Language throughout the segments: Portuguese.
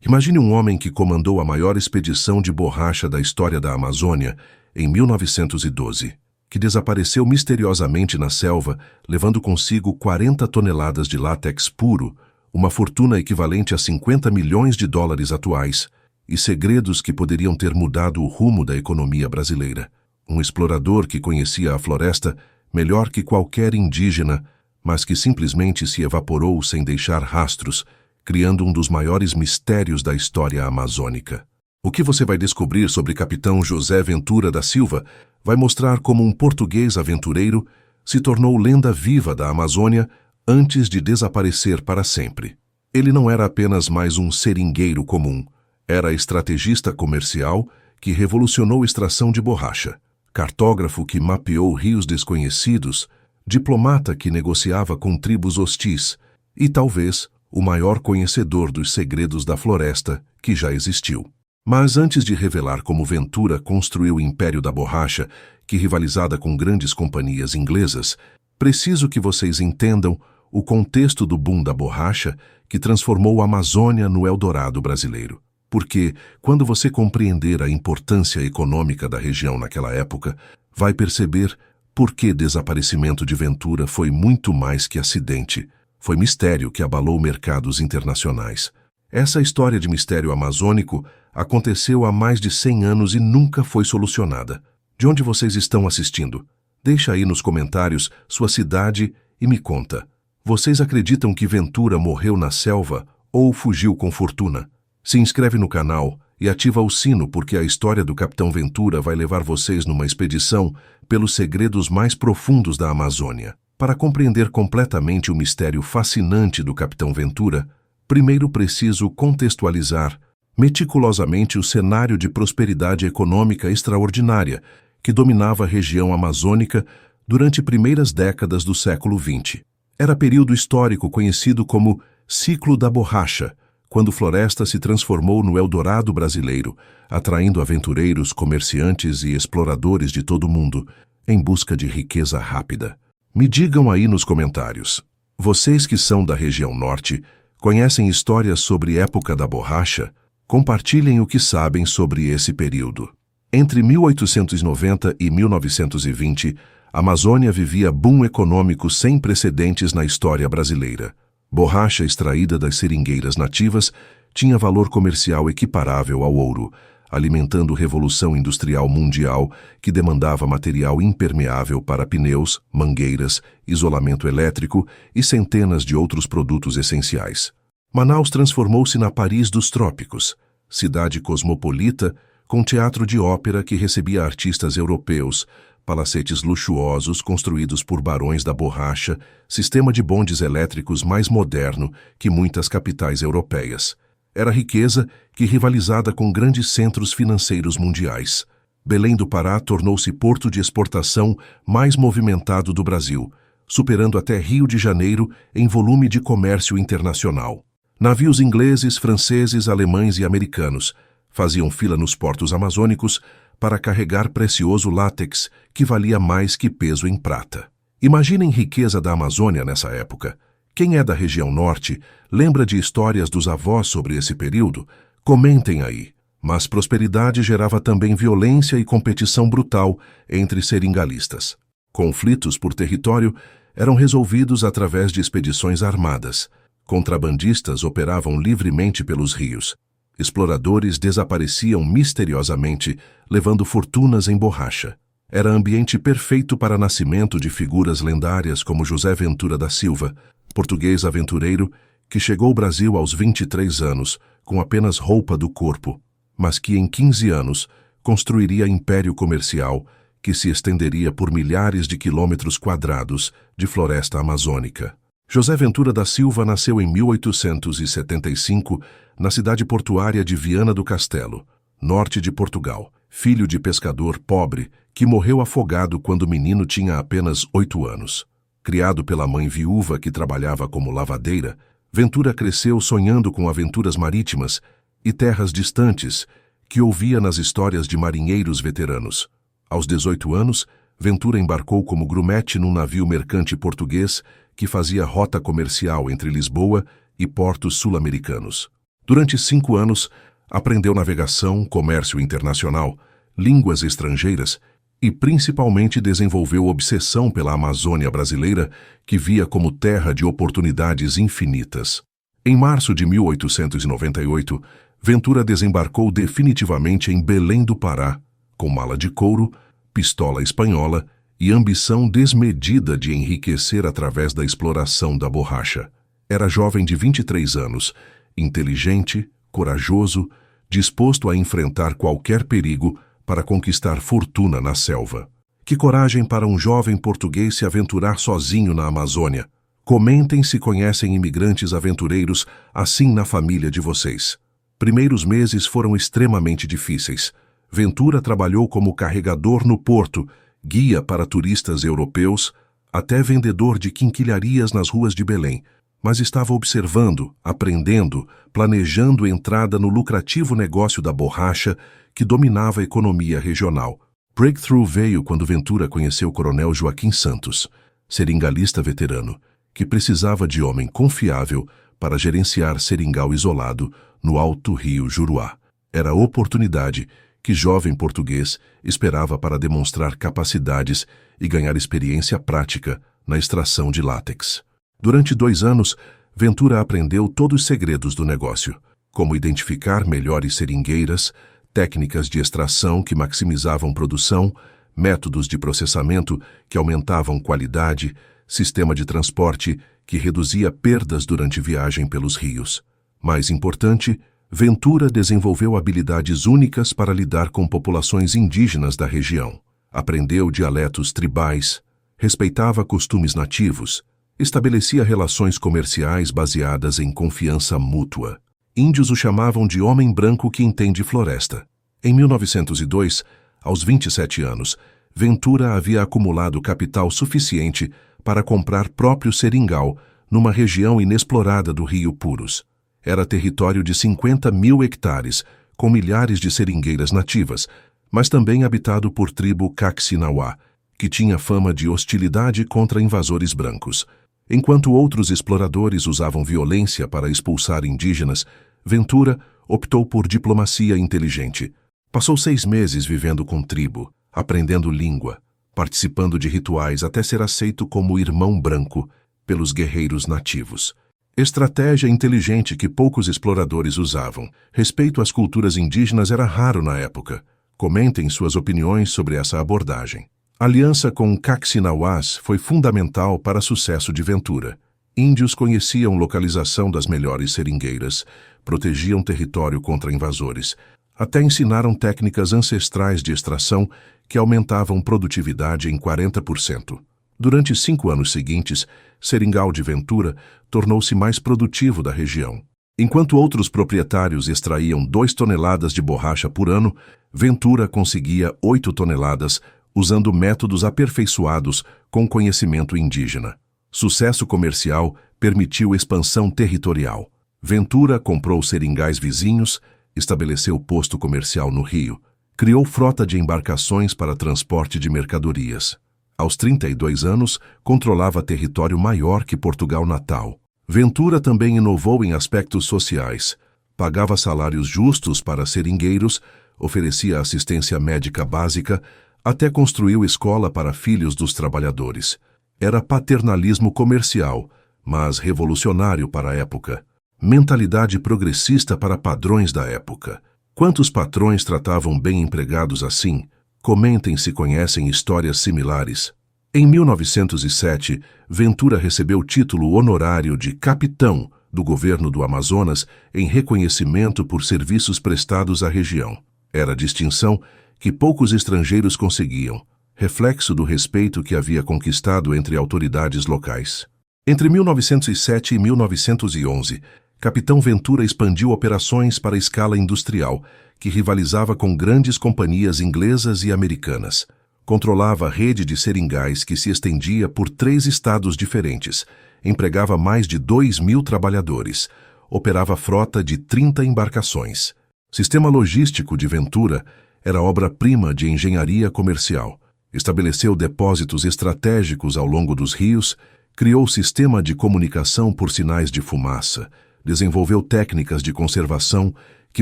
Imagine um homem que comandou a maior expedição de borracha da história da Amazônia em 1912, que desapareceu misteriosamente na selva, levando consigo 40 toneladas de látex puro, uma fortuna equivalente a 50 milhões de dólares atuais, e segredos que poderiam ter mudado o rumo da economia brasileira. Um explorador que conhecia a floresta melhor que qualquer indígena, mas que simplesmente se evaporou sem deixar rastros, criando um dos maiores mistérios da história amazônica. O que você vai descobrir sobre Capitão José Ventura da Silva vai mostrar como um português aventureiro se tornou lenda viva da Amazônia antes de desaparecer para sempre. Ele não era apenas mais um seringueiro comum, era estrategista comercial que revolucionou a extração de borracha, cartógrafo que mapeou rios desconhecidos, diplomata que negociava com tribos hostis e, talvez, o maior conhecedor dos segredos da floresta que já existiu. Mas antes de revelar como Ventura construiu o Império da Borracha, que rivalizava com grandes companhias inglesas, preciso que vocês entendam o contexto do boom da borracha que transformou a Amazônia no Eldorado brasileiro. Porque, quando você compreender a importância econômica da região naquela época, vai perceber por que o desaparecimento de Ventura foi muito mais que acidente. Foi mistério que abalou mercados internacionais. Essa história de mistério amazônico aconteceu há mais de 100 anos e nunca foi solucionada. De onde vocês estão assistindo? Deixa aí nos comentários sua cidade e me conta. Vocês acreditam que Ventura morreu na selva ou fugiu com fortuna? Se inscreve no canal e ativa o sino porque a história do Capitão Ventura vai levar vocês numa expedição pelos segredos mais profundos da Amazônia. Para compreender completamente o mistério fascinante do Capitão Ventura, primeiro preciso contextualizar meticulosamente o cenário de prosperidade econômica extraordinária que dominava a região amazônica durante primeiras décadas do século XX. Era período histórico conhecido como Ciclo da Borracha, quando floresta se transformou no Eldorado brasileiro, atraindo aventureiros, comerciantes e exploradores de todo o mundo em busca de riqueza rápida. Me digam aí nos comentários. Vocês que são da região norte, conhecem histórias sobre época da borracha? Compartilhem o que sabem sobre esse período. Entre 1890 e 1920, a Amazônia vivia boom econômico sem precedentes na história brasileira. Borracha extraída das seringueiras nativas tinha valor comercial equiparável ao ouro, alimentando revolução industrial mundial que demandava material impermeável para pneus, mangueiras, isolamento elétrico e centenas de outros produtos essenciais. Manaus transformou-se na Paris dos trópicos, cidade cosmopolita com teatro de ópera que recebia artistas europeus, palacetes luxuosos construídos por barões da borracha, sistema de bondes elétricos mais moderno que muitas capitais europeias. Era riqueza que rivalizava com grandes centros financeiros mundiais. Belém do Pará tornou-se porto de exportação mais movimentado do Brasil, superando até Rio de Janeiro em volume de comércio internacional. Navios ingleses, franceses, alemães e americanos faziam fila nos portos amazônicos para carregar precioso látex que valia mais que peso em prata. Imaginem riqueza da Amazônia nessa época. Quem é da região norte lembra de histórias dos avós sobre esse período? Comentem aí. Mas prosperidade gerava também violência e competição brutal entre seringalistas. Conflitos por território eram resolvidos através de expedições armadas. Contrabandistas operavam livremente pelos rios. Exploradores desapareciam misteriosamente, levando fortunas em borracha. Era ambiente perfeito para nascimento de figuras lendárias como José Ventura da Silva, português aventureiro que chegou ao Brasil aos 23 anos, com apenas roupa do corpo, mas que em 15 anos construiria império comercial que se estenderia por milhares de quilômetros quadrados de floresta amazônica. José Ventura da Silva nasceu em 1875 na cidade portuária de Viana do Castelo, norte de Portugal, filho de pescador pobre que morreu afogado quando o menino tinha apenas 8 anos. Criado pela mãe viúva que trabalhava como lavadeira, Ventura cresceu sonhando com aventuras marítimas e terras distantes que ouvia nas histórias de marinheiros veteranos. Aos 18 anos, Ventura embarcou como grumete num navio mercante português que fazia rota comercial entre Lisboa e portos sul-americanos. Durante 5 anos, aprendeu navegação, comércio internacional, línguas estrangeiras e principalmente desenvolveu obsessão pela Amazônia brasileira, que via como terra de oportunidades infinitas. Em março de 1898, Ventura desembarcou definitivamente em Belém do Pará, com mala de couro, pistola espanhola e ambição desmedida de enriquecer através da exploração da borracha. Era jovem de 23 anos, inteligente, corajoso, disposto a enfrentar qualquer perigo para conquistar fortuna na selva. Que coragem para um jovem português se aventurar sozinho na Amazônia! Comentem se conhecem imigrantes aventureiros assim na família de vocês. Primeiros meses foram extremamente difíceis. Ventura trabalhou como carregador no porto, guia para turistas europeus, até vendedor de quinquilharias nas ruas de Belém, mas estava observando, aprendendo, planejando entrada no lucrativo negócio da borracha que dominava a economia regional. Breakthrough veio quando Ventura conheceu o coronel Joaquim Santos, seringalista veterano, que precisava de homem confiável para gerenciar seringal isolado no alto rio Juruá. Era a oportunidade que jovem português esperava para demonstrar capacidades e ganhar experiência prática na extração de látex. Durante 2 anos, Ventura aprendeu todos os segredos do negócio, como identificar melhores seringueiras, técnicas de extração que maximizavam produção, métodos de processamento que aumentavam qualidade, sistema de transporte que reduzia perdas durante viagem pelos rios. Mais importante, Ventura desenvolveu habilidades únicas para lidar com populações indígenas da região. Aprendeu dialetos tribais, respeitava costumes nativos, estabelecia relações comerciais baseadas em confiança mútua. Índios o chamavam de homem branco que entende floresta. Em 1902, aos 27 anos, Ventura havia acumulado capital suficiente para comprar próprio seringal numa região inexplorada do Rio Purus. Era território de 50.000 hectares, com milhares de seringueiras nativas, mas também habitado por tribo Caxinauá, que tinha fama de hostilidade contra invasores brancos. Enquanto outros exploradores usavam violência para expulsar indígenas, Ventura optou por diplomacia inteligente. Passou 6 meses vivendo com tribo, aprendendo língua, participando de rituais até ser aceito como irmão branco pelos guerreiros nativos. Estratégia inteligente que poucos exploradores usavam. Respeito às culturas indígenas era raro na época. Comentem suas opiniões sobre essa abordagem. A aliança com Caxinauás foi fundamental para o sucesso de Ventura. Índios conheciam localização das melhores seringueiras, protegiam território contra invasores, até ensinaram técnicas ancestrais de extração que aumentavam produtividade em 40%. Durante 5 anos seguintes, Seringal de Ventura tornou-se mais produtivo da região. Enquanto outros proprietários extraíam 2 toneladas de borracha por ano, Ventura conseguia 8 toneladas, usando métodos aperfeiçoados com conhecimento indígena. Sucesso comercial permitiu expansão territorial. Ventura comprou seringais vizinhos, estabeleceu posto comercial no Rio, criou frota de embarcações para transporte de mercadorias. Aos 32 anos, controlava território maior que Portugal natal. Ventura também inovou em aspectos sociais. Pagava salários justos para seringueiros, oferecia assistência médica básica, até construiu escola para filhos dos trabalhadores. Era paternalismo comercial, mas revolucionário para a época. Mentalidade progressista para padrões da época. Quantos patrões tratavam bem empregados assim? Comentem se conhecem histórias similares. Em 1907, Ventura recebeu o título honorário de capitão do governo do Amazonas em reconhecimento por serviços prestados à região. Era distinção que poucos estrangeiros conseguiam, reflexo do respeito que havia conquistado entre autoridades locais. Entre 1907 e 1911, Capitão Ventura expandiu operações para escala industrial, que rivalizava com grandes companhias inglesas e americanas. Controlava a rede de seringais que se estendia por 3 estados diferentes, empregava mais de 2.000 trabalhadores, operava frota de 30 embarcações. Sistema logístico de Ventura era obra-prima de engenharia comercial. Estabeleceu depósitos estratégicos ao longo dos rios, criou sistema de comunicação por sinais de fumaça, Desenvolveu técnicas de conservação que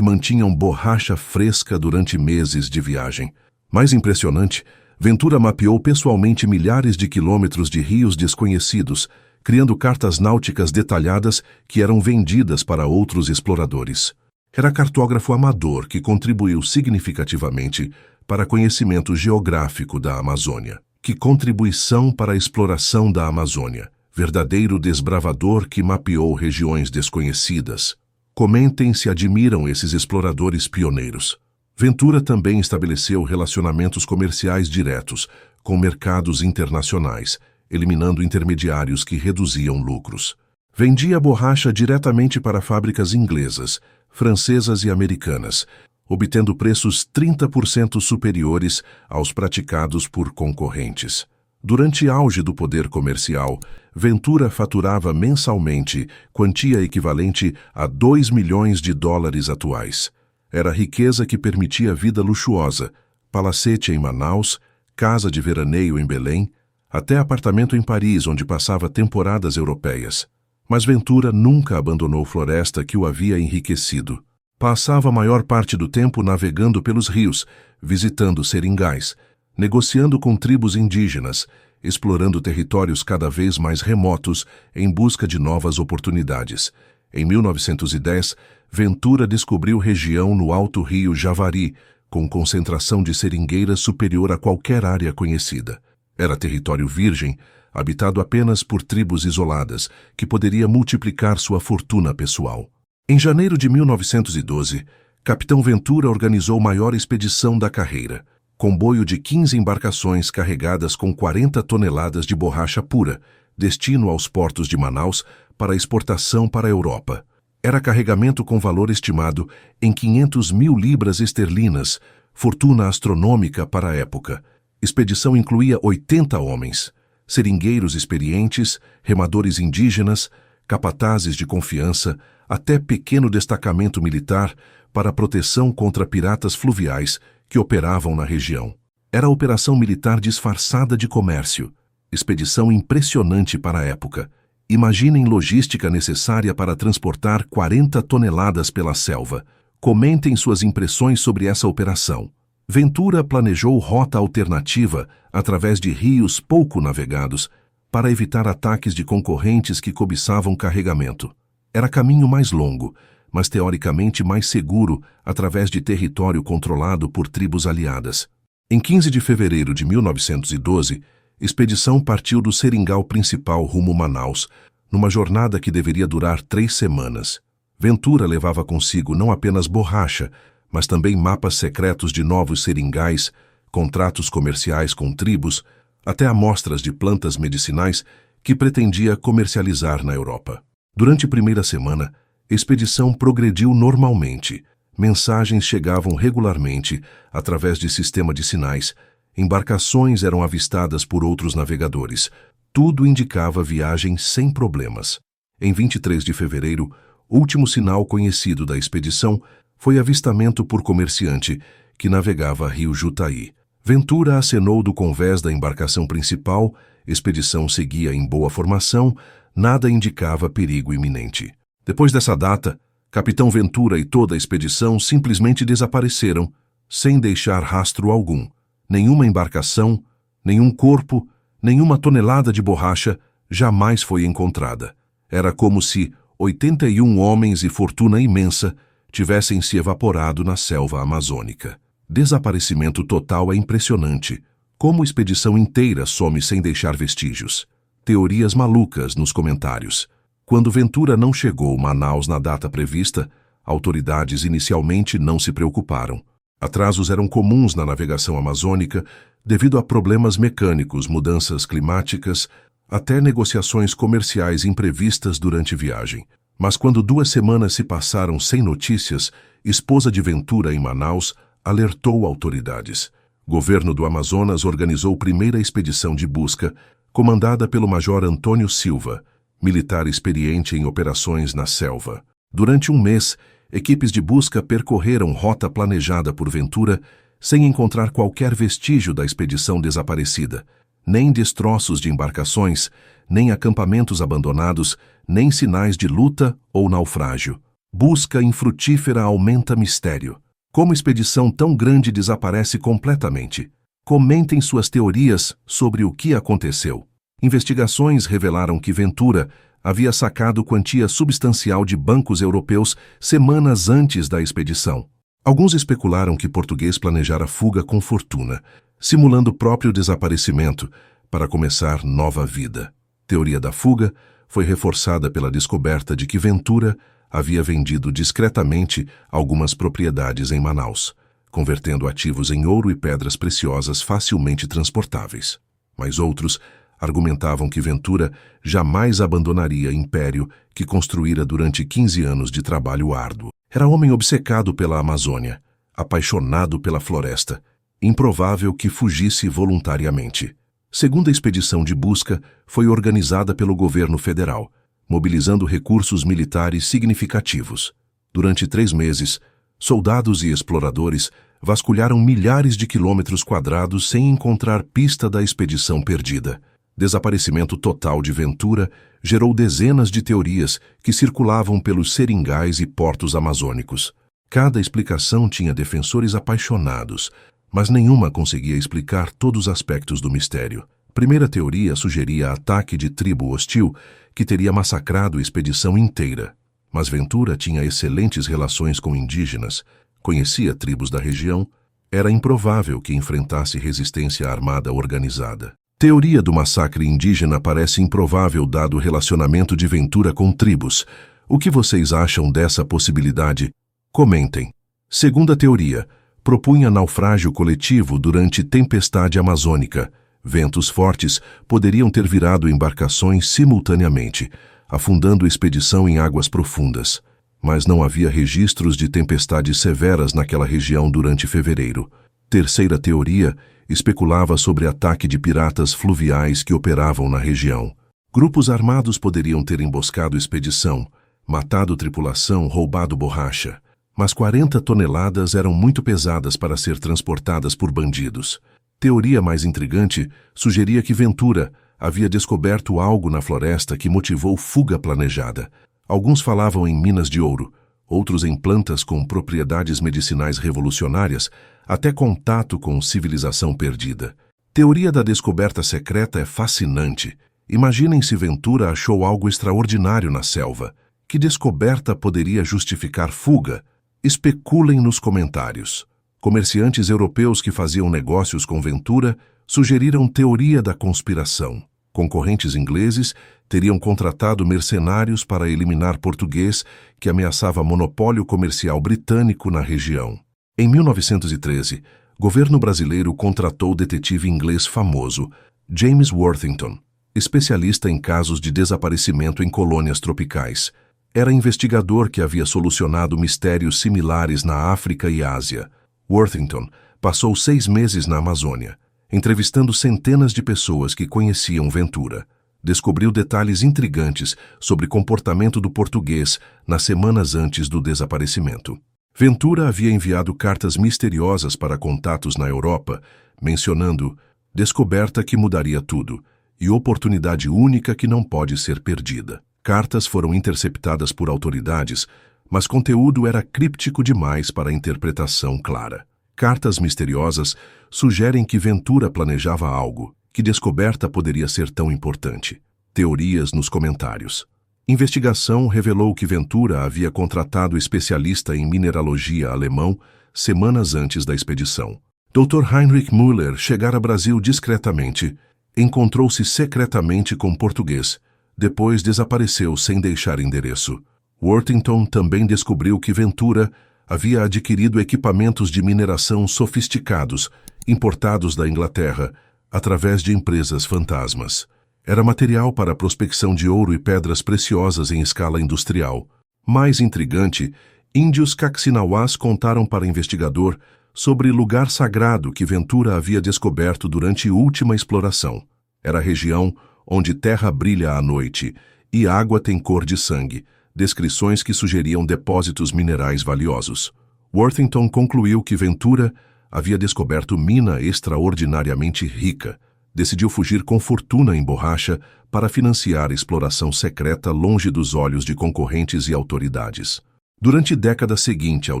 mantinham borracha fresca durante meses de viagem. Mais impressionante, Ventura mapeou pessoalmente milhares de quilômetros de rios desconhecidos, criando cartas náuticas detalhadas que eram vendidas para outros exploradores. Era cartógrafo amador que contribuiu significativamente para conhecimento geográfico da Amazônia. Que contribuição para a exploração da Amazônia! Verdadeiro desbravador que mapeou regiões desconhecidas. Comentem se admiram esses exploradores pioneiros. Ventura também estabeleceu relacionamentos comerciais diretos com mercados internacionais, eliminando intermediários que reduziam lucros. Vendia borracha diretamente para fábricas inglesas, francesas e americanas, obtendo preços 30% superiores aos praticados por concorrentes. Durante auge do poder comercial, Ventura faturava mensalmente quantia equivalente a 2 milhões de dólares atuais. Era riqueza que permitia vida luxuosa, palacete em Manaus, casa de veraneio em Belém, até apartamento em Paris, onde passava temporadas europeias. Mas Ventura nunca abandonou floresta que o havia enriquecido. Passava a maior parte do tempo navegando pelos rios, visitando seringais, negociando com tribos indígenas, explorando territórios cada vez mais remotos em busca de novas oportunidades. Em 1910, Ventura descobriu região no Alto Rio Javari, com concentração de seringueiras superior a qualquer área conhecida. Era território virgem, habitado apenas por tribos isoladas, que poderia multiplicar sua fortuna pessoal. Em janeiro de 1912, Capitão Ventura organizou a maior expedição da carreira, comboio de 15 embarcações carregadas com 40 toneladas de borracha pura, destino aos portos de Manaus para exportação para a Europa. Era carregamento com valor estimado em 500 mil libras esterlinas, fortuna astronômica para a época. Expedição incluía 80 homens, seringueiros experientes, remadores indígenas, capatazes de confiança, até pequeno destacamento militar para proteção contra piratas fluviais que operavam na região. Era operação militar disfarçada de comércio. Expedição impressionante para a época. Imaginem logística necessária para transportar 40 toneladas pela selva. Comentem suas impressões sobre essa operação. Ventura planejou rota alternativa através de rios pouco navegados para evitar ataques de concorrentes que cobiçavam carregamento. Era caminho mais longo, mas teoricamente mais seguro através de território controlado por tribos aliadas. Em 15 de fevereiro de 1912, expedição partiu do seringal principal rumo Manaus, numa jornada que deveria durar 3 semanas. Ventura levava consigo não apenas borracha, mas também mapas secretos de novos seringais, contratos comerciais com tribos, até amostras de plantas medicinais que pretendia comercializar na Europa. Durante a primeira semana, a expedição progrediu normalmente. Mensagens chegavam regularmente através de sistema de sinais, embarcações eram avistadas por outros navegadores. Tudo indicava viagem sem problemas. Em 23 de fevereiro, último sinal conhecido da expedição foi avistamento por comerciante que navegava Rio Jutaí. Ventura acenou do convés da embarcação principal, expedição seguia em boa formação, nada indicava perigo iminente. Depois dessa data, Capitão Ventura e toda a expedição simplesmente desapareceram, sem deixar rastro algum. Nenhuma embarcação, nenhum corpo, nenhuma tonelada de borracha jamais foi encontrada. Era como se 81 homens e fortuna imensa tivessem se evaporado na selva amazônica. Desaparecimento total é impressionante. Como a expedição inteira some sem deixar vestígios. Teorias malucas nos comentários. Quando Ventura não chegou a Manaus na data prevista, autoridades inicialmente não se preocuparam. Atrasos eram comuns na navegação amazônica devido a problemas mecânicos, mudanças climáticas, até negociações comerciais imprevistas durante viagem. Mas quando 2 semanas se passaram sem notícias, esposa de Ventura em Manaus alertou autoridades. Governo do Amazonas organizou primeira expedição de busca, comandada pelo Major Antônio Silva, militar experiente em operações na selva. Durante um mês, equipes de busca percorreram rota planejada por Ventura sem encontrar qualquer vestígio da expedição desaparecida, nem destroços de embarcações, nem acampamentos abandonados, nem sinais de luta ou naufrágio. Busca infrutífera aumenta mistério. Como expedição tão grande desaparece completamente? Comentem suas teorias sobre o que aconteceu. Investigações revelaram que Ventura havia sacado quantia substancial de bancos europeus semanas antes da expedição. Alguns especularam que Português planejara fuga com fortuna, simulando o próprio desaparecimento para começar nova vida. Teoria da fuga foi reforçada pela descoberta de que Ventura havia vendido discretamente algumas propriedades em Manaus, convertendo ativos em ouro e pedras preciosas facilmente transportáveis. Mas outros argumentavam que Ventura jamais abandonaria o império que construíra durante 15 anos de trabalho árduo. Era homem obcecado pela Amazônia, apaixonado pela floresta. Improvável que fugisse voluntariamente. Segunda expedição de busca foi organizada pelo governo federal, mobilizando recursos militares significativos. Durante 3 meses, soldados e exploradores vasculharam milhares de quilômetros quadrados sem encontrar pista da expedição perdida. Desaparecimento total de Ventura gerou dezenas de teorias que circulavam pelos seringais e portos amazônicos. Cada explicação tinha defensores apaixonados, mas nenhuma conseguia explicar todos os aspectos do mistério. Primeira teoria sugeria ataque de tribo hostil que teria massacrado a expedição inteira. Mas Ventura tinha excelentes relações com indígenas, conhecia tribos da região, era improvável que enfrentasse resistência armada organizada. Teoria do massacre indígena parece improvável dado o relacionamento de Ventura com tribos. O que vocês acham dessa possibilidade? Comentem. Segunda teoria propunha naufrágio coletivo durante tempestade amazônica. Ventos fortes poderiam ter virado embarcações simultaneamente, afundando a expedição em águas profundas. Mas não havia registros de tempestades severas naquela região durante fevereiro. Terceira teoria especulava sobre ataque de piratas fluviais que operavam na região. Grupos armados poderiam ter emboscado a expedição, matado tripulação, roubado borracha. Mas 40 toneladas eram muito pesadas para ser transportadas por bandidos. Teoria mais intrigante sugeria que Ventura havia descoberto algo na floresta que motivou fuga planejada. Alguns falavam em minas de ouro, outros em plantas com propriedades medicinais revolucionárias, até contato com civilização perdida. Teoria da descoberta secreta é fascinante. Imaginem se Ventura achou algo extraordinário na selva. Que descoberta poderia justificar fuga? Especulem nos comentários. Comerciantes europeus que faziam negócios com Ventura sugeriram teoria da conspiração. Concorrentes ingleses teriam contratado mercenários para eliminar Português, que ameaçava monopólio comercial britânico na região. Em 1913, o governo brasileiro contratou o detetive inglês famoso, James Worthington, especialista em casos de desaparecimento em colônias tropicais. Era investigador que havia solucionado mistérios similares na África e Ásia. Worthington passou 6 meses na Amazônia, entrevistando centenas de pessoas que conheciam Ventura. Descobriu detalhes intrigantes sobre o comportamento do português nas semanas antes do desaparecimento. Ventura havia enviado cartas misteriosas para contatos na Europa, mencionando descoberta que mudaria tudo e oportunidade única que não pode ser perdida. Cartas foram interceptadas por autoridades, mas conteúdo era críptico demais para a interpretação clara. Cartas misteriosas sugerem que Ventura planejava algo. Que descoberta poderia ser tão importante? Teorias nos comentários. Investigação revelou que Ventura havia contratado especialista em mineralogia alemão semanas antes da expedição. Dr. Heinrich Müller chegara a Brasil discretamente, encontrou-se secretamente com Português, depois desapareceu sem deixar endereço. Worthington também descobriu que Ventura havia adquirido equipamentos de mineração sofisticados, importados da Inglaterra, através de empresas fantasmas. Era material para a prospecção de ouro e pedras preciosas em escala industrial. Mais intrigante, índios Caxinauás contaram para o investigador sobre lugar sagrado que Ventura havia descoberto durante a última exploração. Era a região onde terra brilha à noite e água tem cor de sangue, descrições que sugeriam depósitos minerais valiosos. Worthington concluiu que Ventura havia descoberto mina extraordinariamente rica, decidiu fugir com fortuna em borracha para financiar a exploração secreta longe dos olhos de concorrentes e autoridades. Durante a década seguinte ao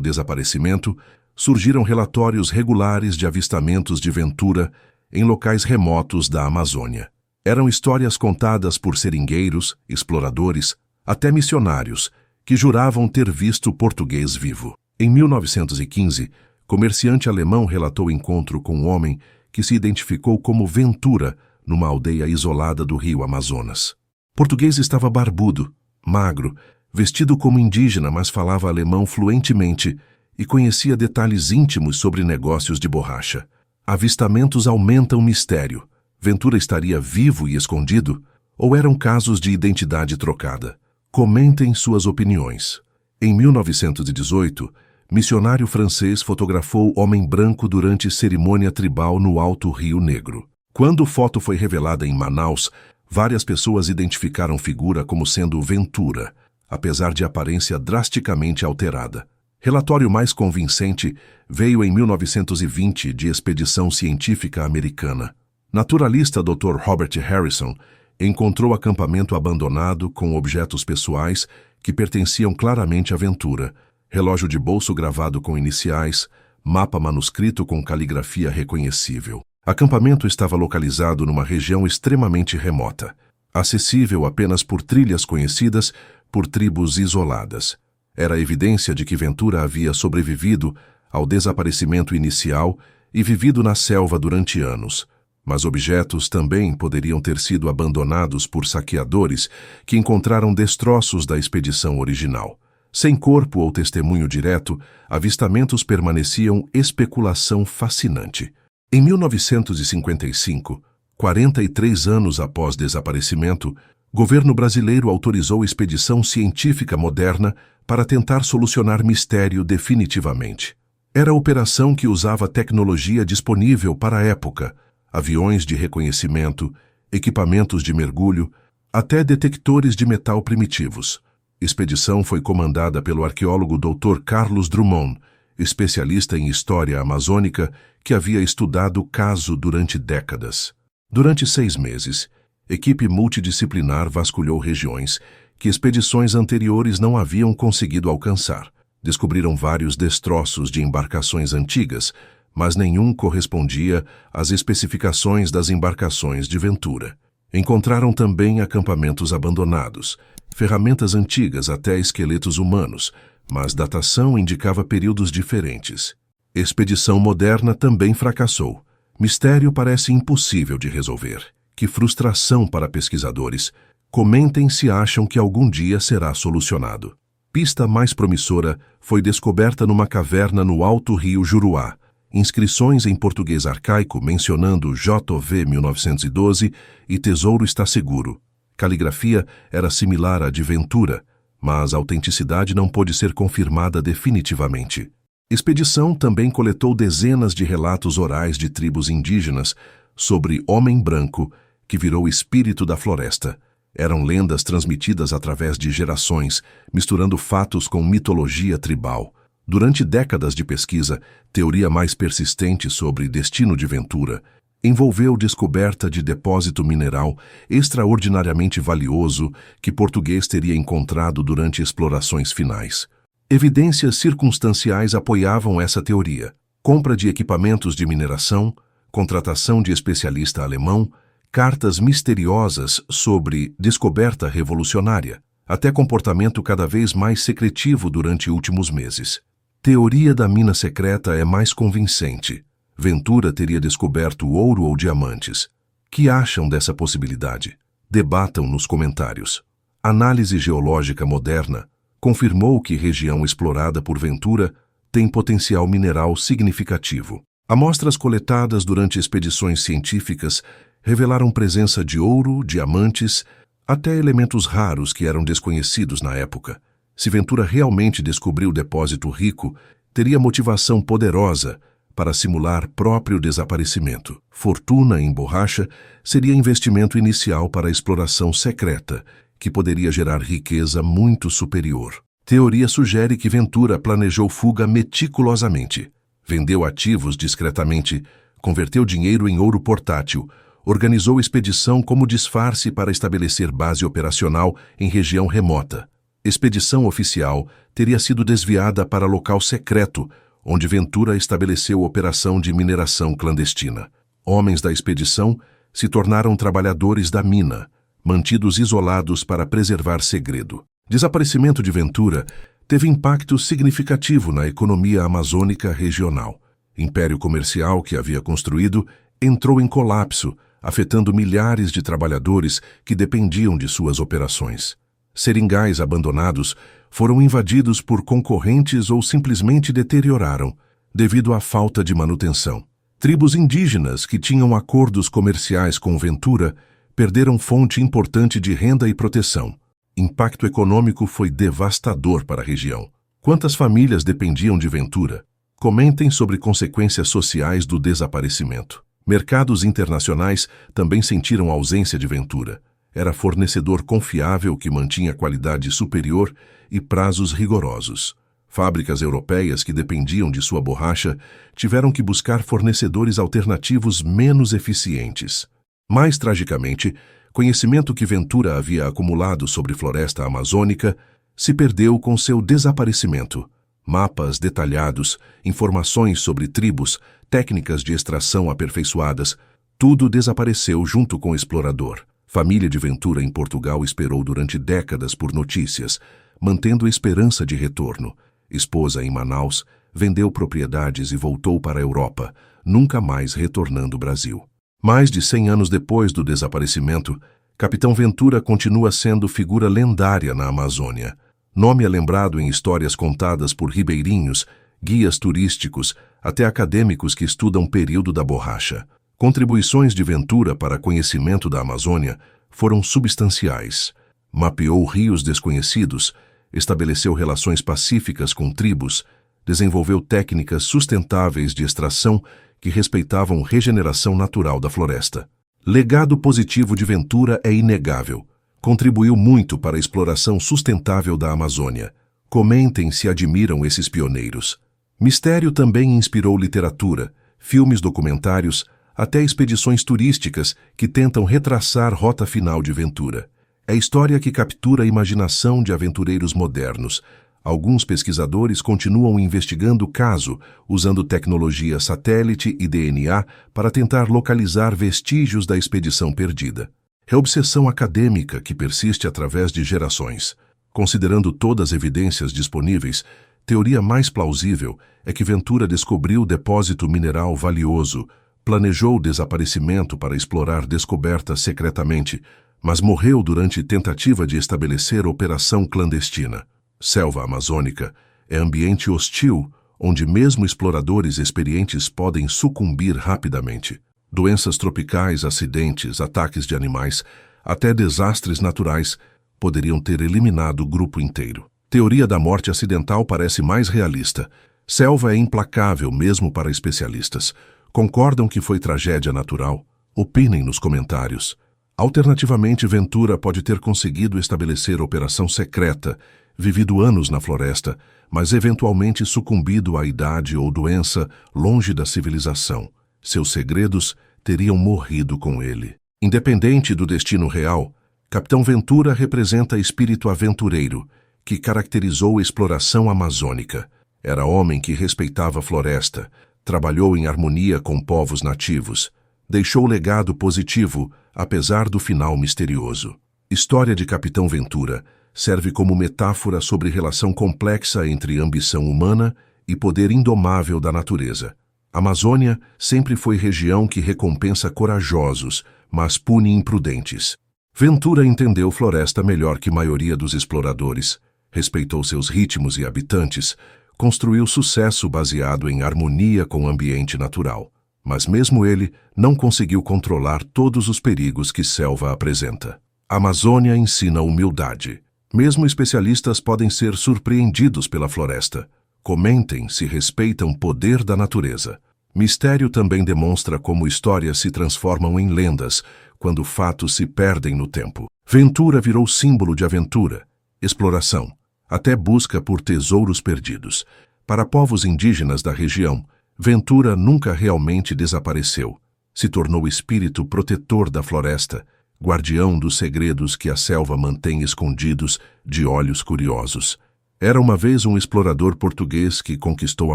desaparecimento, surgiram relatórios regulares de avistamentos de Ventura em locais remotos da Amazônia. Eram histórias contadas por seringueiros, exploradores, até missionários, que juravam ter visto o português vivo. Em 1915, comerciante alemão relatou encontro com um homem que se identificou como Ventura numa aldeia isolada do rio Amazonas. O português estava barbudo, magro, vestido como indígena, mas falava alemão fluentemente e conhecia detalhes íntimos sobre negócios de borracha. Avistamentos aumentam o mistério. Ventura estaria vivo e escondido? Ou eram casos de identidade trocada? Comentem suas opiniões. Em 1918, missionário francês fotografou homem branco durante cerimônia tribal no Alto Rio Negro. Quando a foto foi revelada em Manaus, várias pessoas identificaram a figura como sendo Ventura, apesar de aparência drasticamente alterada. Relatório mais convincente veio em 1920 de expedição científica americana. Naturalista Dr. Robert Harrison encontrou acampamento abandonado com objetos pessoais que pertenciam claramente a Ventura, relógio de bolso gravado com iniciais, mapa manuscrito com caligrafia reconhecível. Acampamento estava localizado numa região extremamente remota, acessível apenas por trilhas conhecidas por tribos isoladas. Era evidência de que Ventura havia sobrevivido ao desaparecimento inicial e vivido na selva durante anos. Mas objetos também poderiam ter sido abandonados por saqueadores que encontraram destroços da expedição original. Sem corpo ou testemunho direto, avistamentos permaneciam especulação fascinante. Em 1955, 43 anos após desaparecimento, governo brasileiro autorizou expedição científica moderna para tentar solucionar mistério definitivamente. Era a operação que usava tecnologia disponível para a época, aviões de reconhecimento, equipamentos de mergulho, até detectores de metal primitivos. Expedição foi comandada pelo arqueólogo Dr. Carlos Drummond, especialista em história amazônica que havia estudado o caso durante décadas. Durante 6 meses, equipe multidisciplinar vasculhou regiões que expedições anteriores não haviam conseguido alcançar. Descobriram vários destroços de embarcações antigas, mas nenhum correspondia às especificações das embarcações de Ventura. Encontraram também acampamentos abandonados, ferramentas antigas até esqueletos humanos, mas datação indicava períodos diferentes. Expedição moderna também fracassou. Mistério parece impossível de resolver. Que frustração para pesquisadores. Comentem se acham que algum dia será solucionado. Pista mais promissora foi descoberta numa caverna no Alto Rio Juruá. Inscrições em português arcaico mencionando JV 1912 e Tesouro está seguro. Caligrafia era similar à de Ventura, mas a autenticidade não pôde ser confirmada definitivamente. Expedição também coletou dezenas de relatos orais de tribos indígenas sobre homem branco que virou espírito da floresta. Eram lendas transmitidas através de gerações, misturando fatos com mitologia tribal. Durante décadas de pesquisa, teoria mais persistente sobre destino de Ventura envolveu descoberta de depósito mineral extraordinariamente valioso que português teria encontrado durante explorações finais. Evidências circunstanciais apoiavam essa teoria. Compra de equipamentos de mineração, contratação de especialista alemão, cartas misteriosas sobre descoberta revolucionária, até comportamento cada vez mais secretivo durante últimos meses. Teoria da mina secreta é mais convincente. Ventura teria descoberto ouro ou diamantes. Que acham dessa possibilidade? Debatam nos comentários. Análise geológica moderna confirmou que região explorada por Ventura tem potencial mineral significativo. Amostras coletadas durante expedições científicas revelaram presença de ouro, diamantes, até elementos raros que eram desconhecidos na época. Se Ventura realmente descobriu o depósito rico, teria motivação poderosa para simular próprio desaparecimento. Fortuna em borracha seria investimento inicial para a exploração secreta, que poderia gerar riqueza muito superior. Teoria sugere que Ventura planejou fuga meticulosamente. Vendeu ativos discretamente, converteu dinheiro em ouro portátil, organizou expedição como disfarce para estabelecer base operacional em região remota. Expedição oficial teria sido desviada para local secreto, onde Ventura estabeleceu operação de mineração clandestina. Homens da expedição se tornaram trabalhadores da mina, mantidos isolados para preservar segredo. Desaparecimento de Ventura teve impacto significativo na economia amazônica regional. Império comercial que havia construído entrou em colapso, afetando milhares de trabalhadores que dependiam de suas operações. Seringais abandonados foram invadidos por concorrentes ou simplesmente deterioraram, devido à falta de manutenção. Tribos indígenas que tinham acordos comerciais com Ventura perderam fonte importante de renda e proteção. Impacto econômico foi devastador para a região. Quantas famílias dependiam de Ventura? Comentem sobre consequências sociais do desaparecimento. Mercados internacionais também sentiram a ausência de Ventura. Era fornecedor confiável que mantinha qualidade superior e prazos rigorosos. Fábricas europeias que dependiam de sua borracha tiveram que buscar fornecedores alternativos menos eficientes. Mais tragicamente, conhecimento que Ventura havia acumulado sobre floresta amazônica se perdeu com seu desaparecimento. Mapas detalhados, informações sobre tribos, técnicas de extração aperfeiçoadas, tudo desapareceu junto com o explorador. Família de Ventura em Portugal esperou durante décadas por notícias, mantendo esperança de retorno. Esposa em Manaus, vendeu propriedades e voltou para a Europa, nunca mais retornando ao Brasil. Mais de 100 anos depois do desaparecimento, Capitão Ventura continua sendo figura lendária na Amazônia. Nome é lembrado em histórias contadas por ribeirinhos, guias turísticos, até acadêmicos que estudam o período da borracha. Contribuições de Ventura para conhecimento da Amazônia foram substanciais. Mapeou rios desconhecidos, estabeleceu relações pacíficas com tribos, desenvolveu técnicas sustentáveis de extração que respeitavam a regeneração natural da floresta. Legado positivo de Ventura é inegável. Contribuiu muito para a exploração sustentável da Amazônia. Comentem se admiram esses pioneiros. Mistério também inspirou literatura, filmes documentários, até expedições turísticas que tentam retraçar a rota final de Ventura. É história que captura a imaginação de aventureiros modernos. Alguns pesquisadores continuam investigando o caso, usando tecnologia satélite e DNA para tentar localizar vestígios da expedição perdida. É obsessão acadêmica que persiste através de gerações. Considerando todas as evidências disponíveis, teoria mais plausível é que Ventura descobriu depósito mineral valioso, planejou o desaparecimento para explorar descobertas secretamente, mas morreu durante tentativa de estabelecer operação clandestina. Selva amazônica é ambiente hostil, onde mesmo exploradores experientes podem sucumbir rapidamente. Doenças tropicais, acidentes, ataques de animais, até desastres naturais poderiam ter eliminado o grupo inteiro. Teoria da morte acidental parece mais realista. Selva é implacável mesmo para especialistas. Concordam que foi tragédia natural? Opinem nos comentários. Alternativamente, Ventura pode ter conseguido estabelecer operação secreta, vivido anos na floresta, mas eventualmente sucumbido à idade ou doença longe da civilização. Seus segredos teriam morrido com ele. Independente do destino real, Capitão Ventura representa espírito aventureiro, que caracterizou a exploração amazônica. Era homem que respeitava a floresta, trabalhou em harmonia com povos nativos, deixou legado positivo, apesar do final misterioso. História de Capitão Ventura serve como metáfora sobre relação complexa entre ambição humana e poder indomável da natureza. A Amazônia sempre foi região que recompensa corajosos, mas pune imprudentes. Ventura entendeu floresta melhor que a maioria dos exploradores, respeitou seus ritmos e habitantes, construiu sucesso baseado em harmonia com o ambiente natural. Mas mesmo ele não conseguiu controlar todos os perigos que selva apresenta. A Amazônia ensina humildade. Mesmo especialistas podem ser surpreendidos pela floresta. Comentem se respeitam o poder da natureza. Mistério também demonstra como histórias se transformam em lendas, quando fatos se perdem no tempo. Ventura virou símbolo de aventura, exploração, até busca por tesouros perdidos. Para povos indígenas da região, Ventura nunca realmente desapareceu. Se tornou espírito protetor da floresta, guardião dos segredos que a selva mantém escondidos de olhos curiosos. Era uma vez um explorador português que conquistou a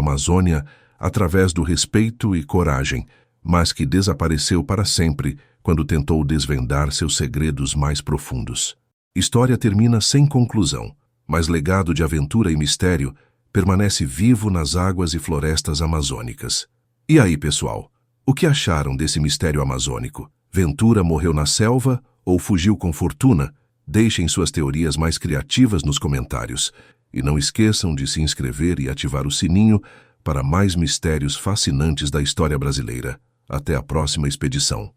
Amazônia através do respeito e coragem, mas que desapareceu para sempre quando tentou desvendar seus segredos mais profundos. História termina sem conclusão, mas legado de aventura e mistério permanece vivo nas águas e florestas amazônicas. E aí, pessoal, o que acharam desse mistério amazônico? Ventura morreu na selva ou fugiu com fortuna? Deixem suas teorias mais criativas nos comentários. E não esqueçam de se inscrever e ativar o sininho para mais mistérios fascinantes da história brasileira. Até a próxima expedição.